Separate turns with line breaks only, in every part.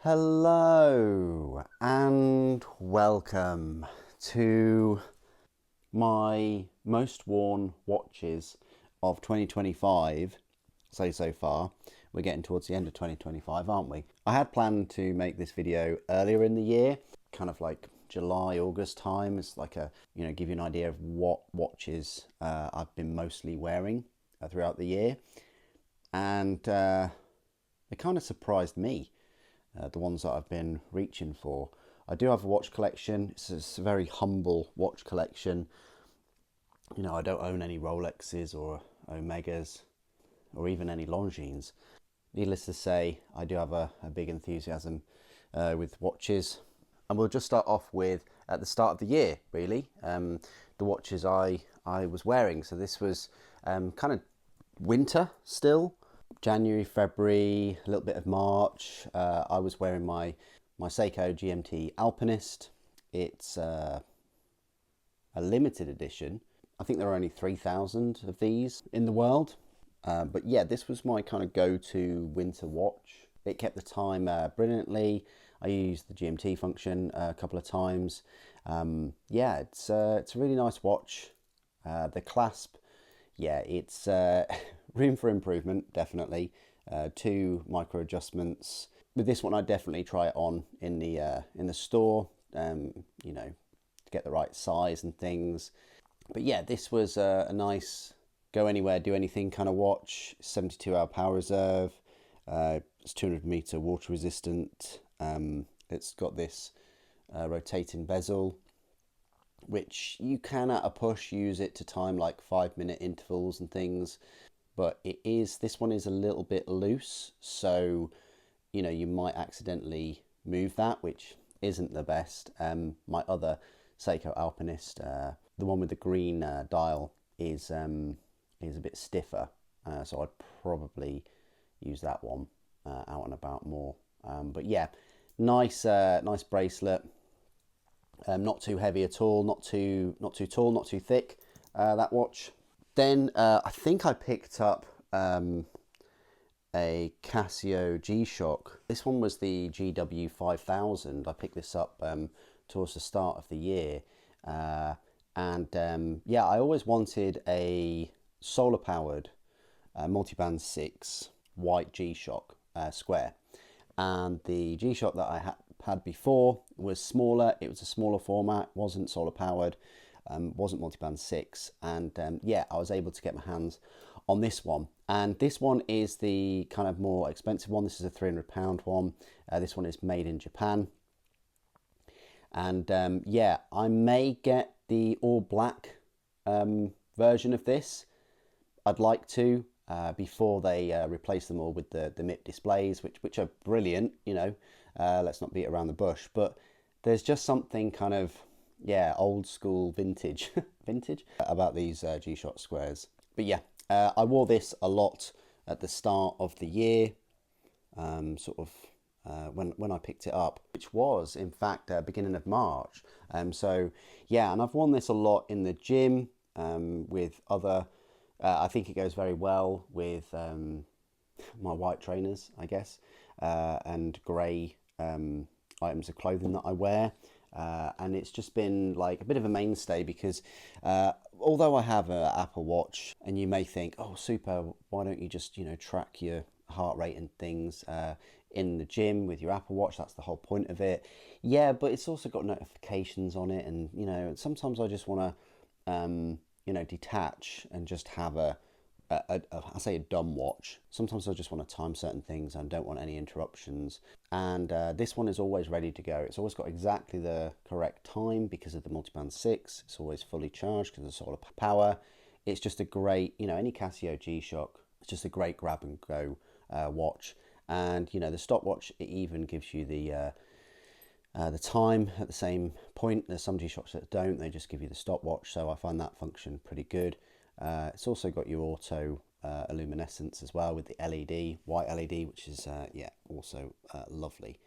Hello and welcome to my most worn watches of 2025. So far, we're getting towards the end of 2025, aren't we? I had planned to make this video earlier in the year, kind of like July, August time. It's like give you an idea of what watches I've been mostly wearing throughout the year. And it kind of surprised me. The ones that I've been reaching for. I do have a watch collection. It's a very humble watch collection. You know, I don't own any Rolexes or Omegas or even any Longines. Needless to say, I do have a big enthusiasm with watches. And we'll just start off with at the start of the year, really, the watches I was wearing. So this was kind of winter still. January, February, a little bit of March. I was wearing my Seiko GMT Alpinist. It's a limited edition. I think there are only 3,000 of these in the world. But yeah, this was my kind of go-to winter watch. It kept the time brilliantly. I used the GMT function a couple of times. Yeah, it's a really nice watch. The clasp, yeah, it's room for improvement, definitely. 2 micro adjustments. With this one, I'd definitely try it on in the store, to get the right size and things. But yeah, this was a nice go anywhere, do anything kind of watch. 72-hour power reserve. It's 200-meter water resistant. It's got this rotating bezel, which you can at a push use it to time like 5-minute intervals and things, but this one is a little bit loose, so you might accidentally move that, which isn't the best. My other Seiko Alpinist, the one with the green dial, is a bit stiffer, so I'd probably use that one out and about more. But yeah, nice bracelet. Not too heavy at all, not too tall, not too thick, that watch. Then I think I picked up a Casio G-Shock. This one was the GW 5000. I picked this up towards the start of the year. Yeah, I always wanted a solar-powered multiband 6 white G-Shock square. And the G-Shock that I had before was smaller. It was a smaller format, wasn't solar powered, wasn't multiband 6, and yeah, I was able to get my hands on this one. And this one is the kind of more expensive one. This is a £300 one. This one is made in Japan. And yeah, I may get the all black version of this. I'd like to. Before they replace them all with the MIP displays, which are brilliant, let's not beat around the bush. But there's just something kind of, yeah, old school vintage about these G-Shock squares. But yeah, I wore this a lot at the start of the year, when I picked it up, which was in fact beginning of March. So yeah, and I've worn this a lot in the gym with other. I think it goes very well with my white trainers, I guess, and grey items of clothing that I wear. And it's just been like a bit of a mainstay because although I have an Apple Watch, and you may think, oh, super, why don't you just, track your heart rate and things in the gym with your Apple Watch? That's the whole point of it. Yeah, but it's also got notifications on it, and sometimes I just want to detach and just have I say a dumb watch. Sometimes I just want to time certain things and don't want any interruptions. And this one is always ready to go. It's always got exactly the correct time because of the multiband 6. It's always fully charged because of solar power. It's just a great, any Casio G-Shock, it's just a great grab and go watch. And the stopwatch, it even gives you the time at the same point. There's some G-Shocks that don't, they just give you the stopwatch, so I find that function pretty good. It's also got your auto illuminescence as well with the LED, white LED, which is yeah, also lovely.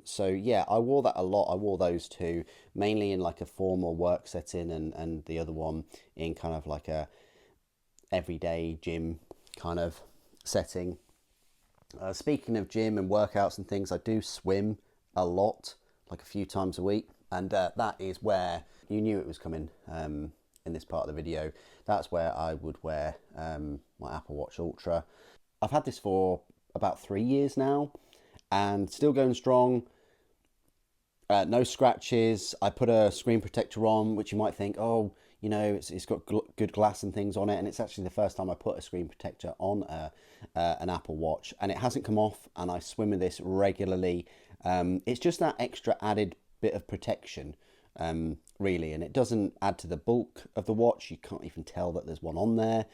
So yeah, I wore that a lot. I wore those two mainly in like a formal work setting, and the other one in kind of like a everyday gym kind of setting. Speaking of gym and workouts and things, I do swim a lot, like a few times a week, and that is where you knew it was coming in this part of the video. That's where I would wear my Apple Watch Ultra. I've had this for about 3 years now and still going strong. No scratches. I put a screen protector on, which you might think, oh, you know, it's got good glass and things on it, and it's actually the first time I put a screen protector on an Apple Watch, and it hasn't come off, and I swim with this regularly. It's just that extra added bit of protection, really, and it doesn't add to the bulk of the watch. You can't even tell that there's one on there.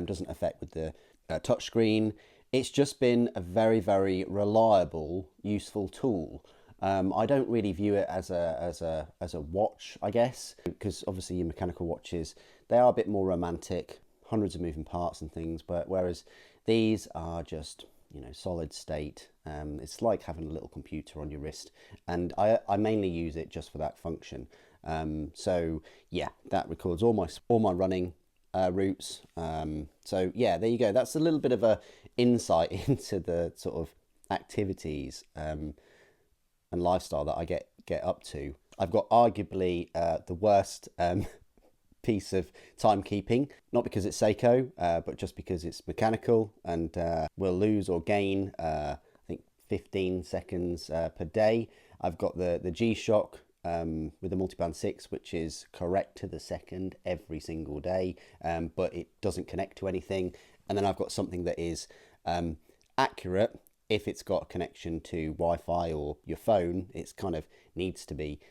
Doesn't affect with the touchscreen. It's just been a very, very reliable, useful tool. I don't really view it as a watch, I guess, because obviously your mechanical watches, they are a bit more romantic, hundreds of moving parts and things, but whereas these are just, you know, solid state. It's like having a little computer on your wrist, and I mainly use it just for that function. So yeah, that records all my running routes. So yeah, there you go. That's a little bit of a insight into the sort of activities and lifestyle that I get up to. I've got arguably the worst piece of timekeeping, not because it's Seiko, but just because it's mechanical and will lose or gain, I think 15 seconds per day. I've got the G-Shock with the Multiband 6, which is correct to the second every single day, but it doesn't connect to anything. And then I've got something that is accurate if it's got a connection to Wi-Fi or your phone. It's kind of needs to be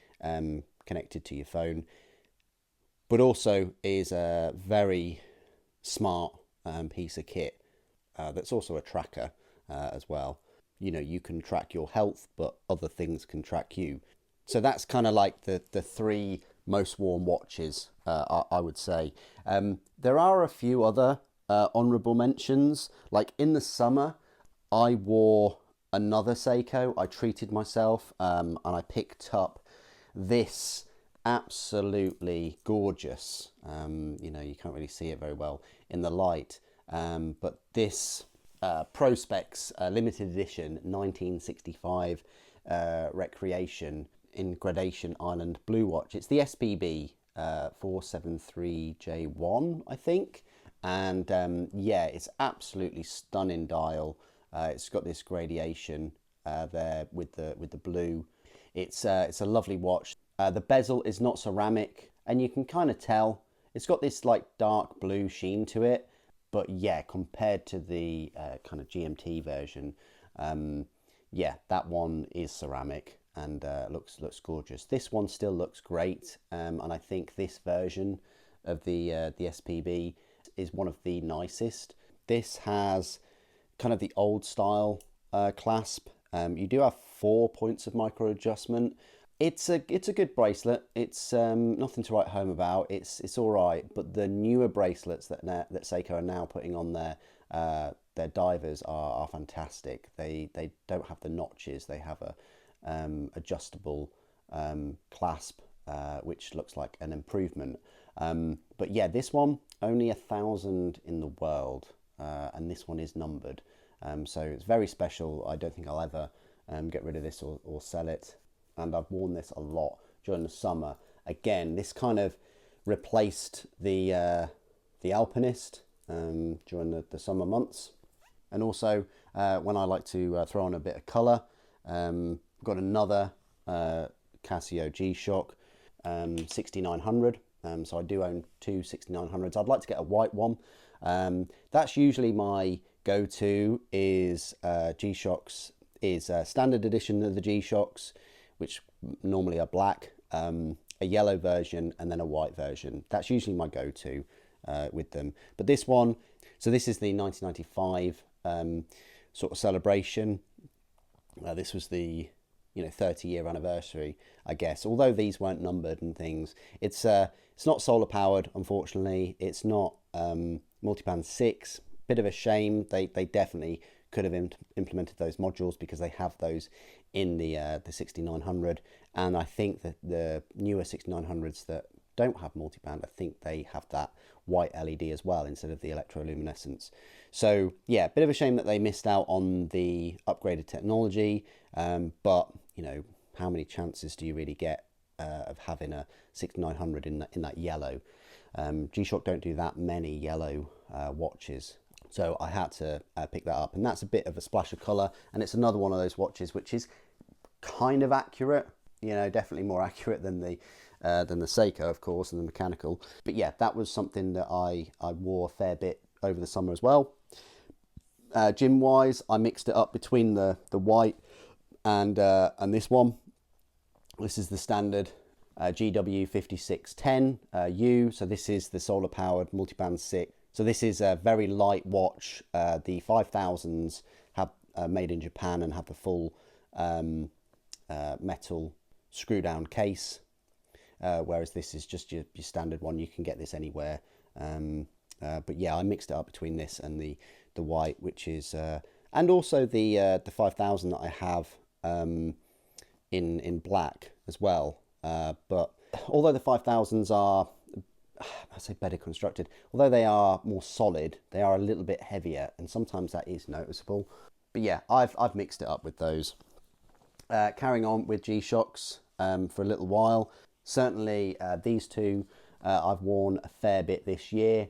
connected to your phone, but also is a very smart piece of kit that's also a tracker as well. You know, you can track your health, but other things can track you. So that's kind of like the three most worn watches, I would say. There are a few other honourable mentions. Like in the summer, I wore another Seiko. I treated myself and I picked up this absolutely gorgeous, you know, you can't really see it very well in the light, but this Prospex limited edition 1965 Recreation in Gradation Island Blue watch. It's the SPB 473J1, I think, and yeah, it's absolutely stunning dial. It's got this gradation there with the blue. It's a lovely watch. The bezel is not ceramic, and you can kind of tell it's got this like dark blue sheen to it. But yeah, compared to the kind of GMT version, yeah, that one is ceramic and looks gorgeous. This one still looks great, and I think this version of the SPB is one of the nicest. This has kind of the old style clasp. You do have 4 points of micro adjustment. It's a good bracelet. It's nothing to write home about. It's all right. But the newer bracelets that Seiko are now putting on their divers are fantastic. They don't have the notches. They have a adjustable clasp, which looks like an improvement. But yeah, this one only 1,000 in the world, and this one is numbered. So it's very special. I don't think I'll ever get rid of this or sell it. And I've worn this a lot during the summer. Again, this kind of replaced the Alpinist during the summer months. And also when I like to throw on a bit of colour, got another Casio G-Shock 6900. So I do own two 6900s. I'd like to get a white one. That's usually my go-to is G-Shocks, is a standard edition of the G-Shocks, which normally are black, a yellow version, and then a white version. That's usually my go-to with them. But this one, so this is the 1995 sort of celebration. This was the 30-year anniversary, I guess. Although these weren't numbered and things, it's not solar powered, unfortunately. It's not Multiband 6. Bit of a shame. They definitely could have implemented those modules, because they have those in the 6900, and I think that the newer 6900s that don't have multiband, I think they have that white LED as well instead of the electroluminescence. So yeah, bit of a shame that they missed out on the upgraded technology, but you know, how many chances do you really get of having a 6900 in that yellow? G-Shock don't do that many yellow watches, so I had to pick that up, and that's a bit of a splash of colour, and it's another one of those watches which is kind of accurate, you know, definitely more accurate than the Seiko, of course, and the mechanical. But yeah, that was something that I wore a fair bit over the summer as well. Gym wise, I mixed it up between the white and this one. This is the standard GW5610U. So this is the solar powered multiband 6. So this is a very light watch. The 5000s have made in Japan and have the full metal screw down case, whereas this is just your standard one. You can get this anywhere. But yeah, I mixed it up between this and the white, which is and also the 5000 that I have in black as well. But although the 5000s are, I say, better constructed, although they are more solid, they are a little bit heavier, and sometimes that is noticeable. But yeah, I've mixed it up with those. Carrying on with G-Shocks for a little while. Certainly these two I've worn a fair bit this year.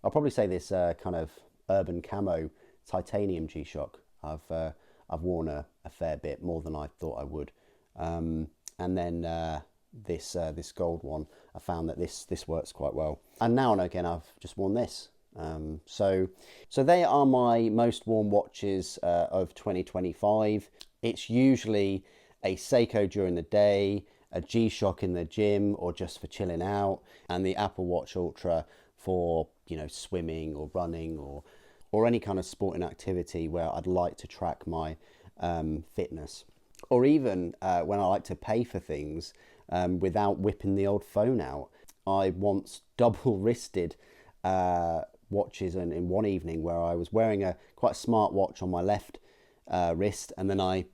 I'll probably say this kind of urban camo titanium G-Shock I've worn a fair bit, more than I thought I would. And then this gold one, I found that this works quite well. And now and again I've just worn this. So they are my most worn watches of 2025. It's usually a Seiko during the day, a G-Shock in the gym or just for chilling out, and the Apple Watch Ultra for, you know, swimming or running or any kind of sporting activity where I'd like to track my fitness, or even when I like to pay for things without whipping the old phone out. I once double wristed watches in one evening where I was wearing a quite a smart watch on my left wrist, and then I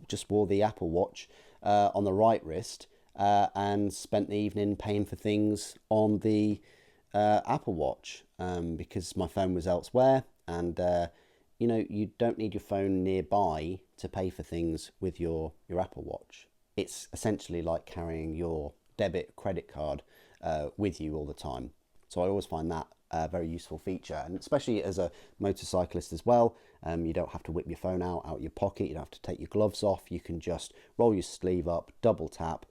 just wore the Apple Watch on the right wrist and spent the evening paying for things on the Apple Watch because my phone was elsewhere. And you know, you don't need your phone nearby to pay for things with your Apple Watch. It's essentially like carrying your debit credit card with you all the time. So I always find that a very useful feature, and especially as a motorcyclist as well. You don't have to whip your phone out your pocket. You don't have to take your gloves off. You can just roll your sleeve up, double tap,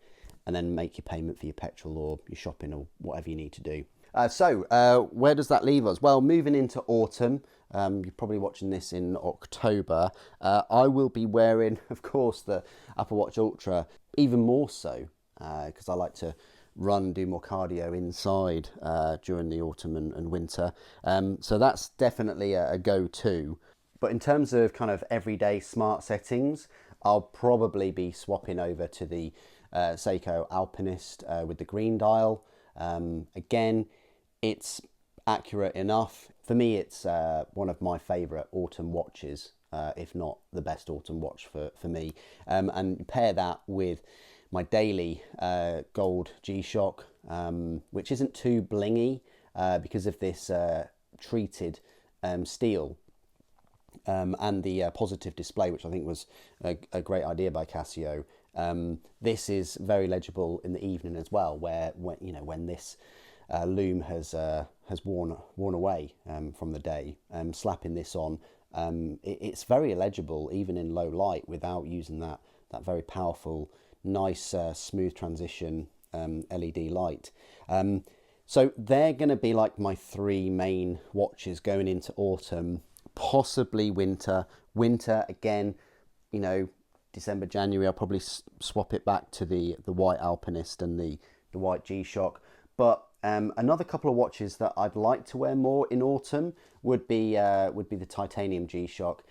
and then make your payment for your petrol or your shopping or whatever you need to do. So where does that leave us? Well, moving into autumn, you're probably watching this in October. I will be wearing, of course, the Apple Watch Ultra, even more so because I like to run, do more cardio inside during the autumn and winter. So that's definitely a go-to. But in terms of kind of everyday smart settings, I'll probably be swapping over to the Seiko Alpinist with the green dial. Again, it's accurate enough. For me, it's one of my favourite autumn watches, if not the best autumn watch for me. And pair that with my daily gold G-Shock, which isn't too blingy because of this treated steel and the positive display, which I think was a great idea by Casio. This is very legible in the evening as well, when this loom has worn away from the day. Slapping this on, it's very illegible even in low light without using that very powerful, nice, smooth transition LED light. So they're going to be like my three main watches going into autumn, possibly winter. Winter again, you know, December, January, I'll probably swap it back to the white Alpinist and the white G-Shock. But another couple of watches that I'd like to wear more in autumn would be the titanium G-Shock.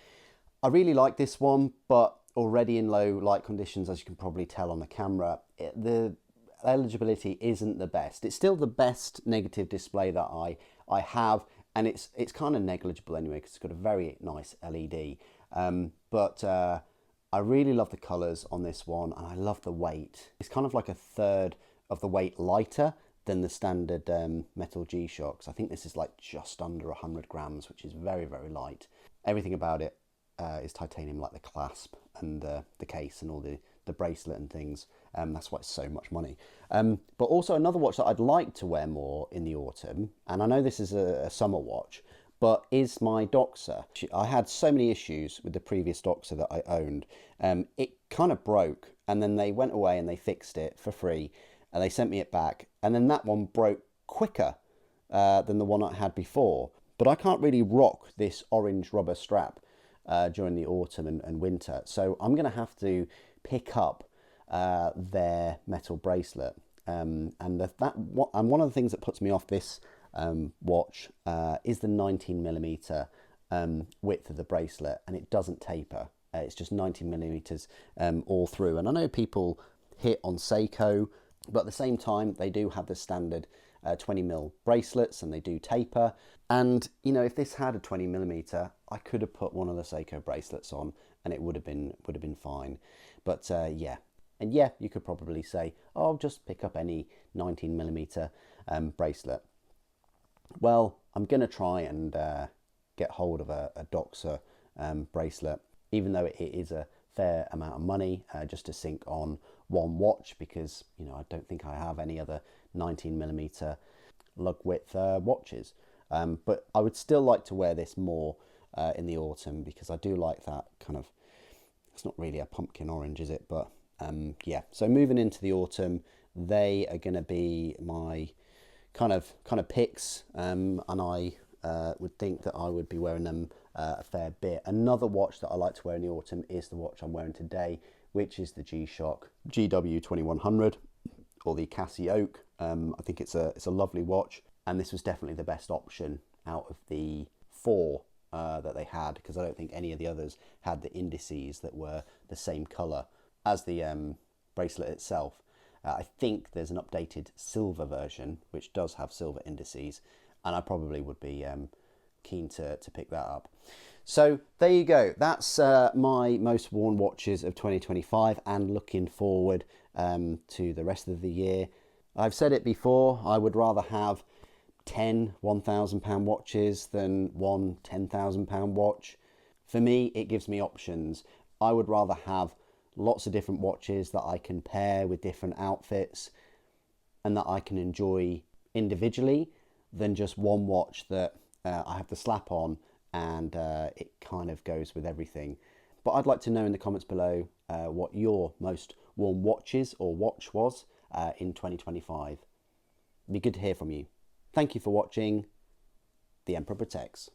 I really like this one, but already in low light conditions, as you can probably tell on the camera, the eligibility isn't the best. It's still the best negative display that I have, and it's kind of negligible anyway because it's got a very nice LED. But I really love the colours on this one, and I love the weight. It's kind of like a third of the weight lighter than the standard metal G-Shocks. I think this is like just under 100 grams, which is very, very light. Everything about it is titanium, like the clasp and the case and all the bracelet and things. That's why it's so much money. But also another watch that I'd like to wear more in the autumn, and I know this is a summer watch, but is my Doxa. I had so many issues with the previous Doxa that I owned. It kind of broke, and then they went away and they fixed it for free, and they sent me it back, and then that one broke quicker than the one I had before. But I can't really rock this orange rubber strap during the autumn and winter, so I'm going to have to pick up their metal bracelet. And one of the things that puts me off this watch is the 19mm width of the bracelet, and it doesn't taper. It's just 19mm all through. And I know people hit on Seiko, but at the same time they do have the standard 20mm bracelets, and they do taper. And you know, if this had a 20mm, I could have put one of the Seiko bracelets on, and it would have been fine. But yeah. And yeah, you could probably say, oh, just pick up any 19mm bracelet. Well, I'm going to try and get hold of a Doxa bracelet, even though it is a fair amount of money, just to sync on one watch, because, you know, I don't think I have any other 19mm lug width watches. But I would still like to wear this more in the autumn, because I do like that kind of, it's not really a pumpkin orange, is it? But yeah, so moving into the autumn, they are going to be my kind of picks, and I would think that I would be wearing them a fair bit. Another watch that I like to wear in the autumn is the watch I'm wearing today, which is the G-Shock GW2100, or the Casio. I think it's a lovely watch, and this was definitely the best option out of the four that they had, because I don't think any of the others had the indices that were the same colour as the bracelet itself. I think there's an updated silver version which does have silver indices, and I probably would be keen to pick that up. So there you go. That's my most worn watches of 2025, and looking forward to the rest of the year. I've said it before, I would rather have 10 £1,000 watches than one £10,000 watch. For me, it gives me options. I would rather have lots of different watches that I can pair with different outfits and that I can enjoy individually, than just one watch that I have to slap on and it kind of goes with everything. But I'd like to know in the comments below what your most worn watches or watch was in 2025. It'd be good to hear from you. Thank you for watching. The Emperor Protects.